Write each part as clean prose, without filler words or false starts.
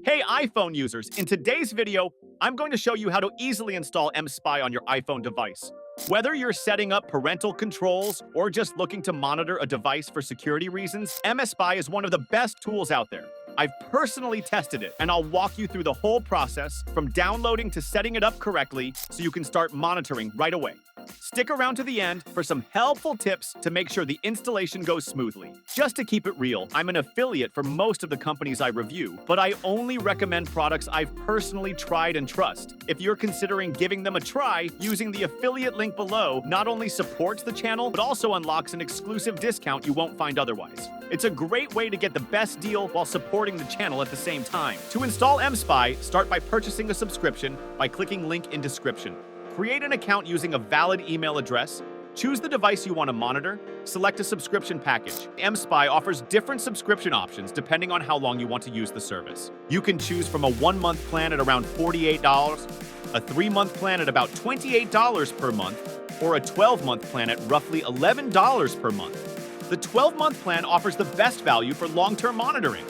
Hey iPhone users, in today's video, I'm going to show you how to easily install mSpy on your iPhone device. Whether you're setting up parental controls or just looking to monitor a device for security reasons, mSpy is one of the best tools out there. I've personally tested it, and I'll walk you through the whole process from downloading to setting it up correctly so you can start monitoring right away. Stick around to the end for some helpful tips to make sure the installation goes smoothly. Just to keep it real, I'm an affiliate for most of the companies I review, but I only recommend products I've personally tried and trust. If you're considering giving them a try, using the affiliate link below not only supports the channel, but also unlocks an exclusive discount you won't find otherwise. It's a great way to get the best deal while supporting the channel at the same time. To install mSpy, start by purchasing a subscription by clicking link in description. Create an account using a valid email address, choose the device you want to monitor, select a subscription package. mSpy offers different subscription options depending on how long you want to use the service. You can choose from a 1-month plan at around $48, a 3-month plan at about $28 per month, or a 12-month plan at roughly $11 per month. The 12-month plan offers the best value for long-term monitoring.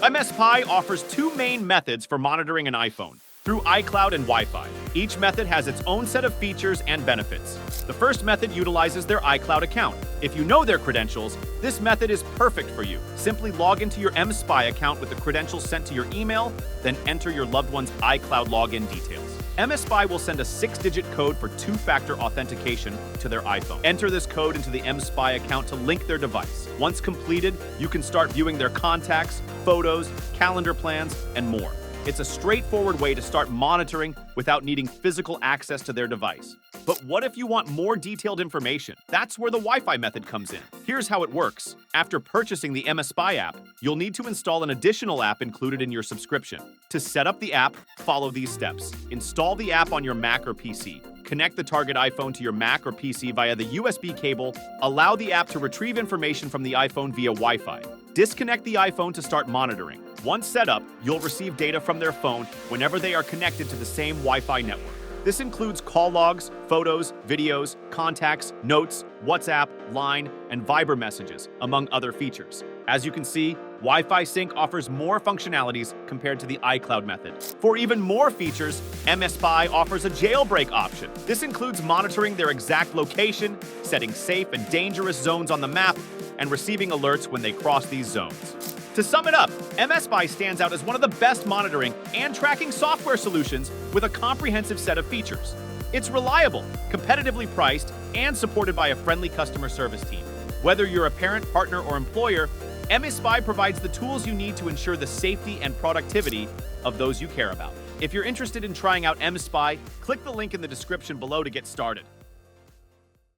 mSpy offers two main methods for monitoring an iPhone: through iCloud and Wi-Fi. Each method has its own set of features and benefits. The first method utilizes their iCloud account. If you know their credentials, this method is perfect for you. Simply log into your mSpy account with the credentials sent to your email, then enter your loved one's iCloud login details. mSpy will send a 6-digit code for 2-factor authentication to their iPhone. Enter this code into the mSpy account to link their device. Once completed, you can start viewing their contacts, photos, calendar plans, and more. It's a straightforward way to start monitoring without needing physical access to their device. But what if you want more detailed information? That's where the Wi-Fi method comes in. Here's how it works. After purchasing the mSpy app, you'll need to install an additional app included in your subscription. To set up the app, follow these steps. Install the app on your Mac or PC. Connect the target iPhone to your Mac or PC via the USB cable. Allow the app to retrieve information from the iPhone via Wi-Fi. Disconnect the iPhone to start monitoring. Once set up, you'll receive data from their phone whenever they are connected to the same Wi-Fi network. This includes call logs, photos, videos, contacts, notes, WhatsApp, Line, and Viber messages, among other features. As you can see, Wi-Fi Sync offers more functionalities compared to the iCloud method. For even more features, mSpy offers a jailbreak option. This includes monitoring their exact location, setting safe and dangerous zones on the map, and receiving alerts when they cross these zones. To sum it up, mSpy stands out as one of the best monitoring and tracking software solutions with a comprehensive set of features. It's reliable, competitively priced, and supported by a friendly customer service team. Whether you're a parent, partner, or employer, mSpy provides the tools you need to ensure the safety and productivity of those you care about. If you're interested in trying out mSpy, click the link in the description below to get started.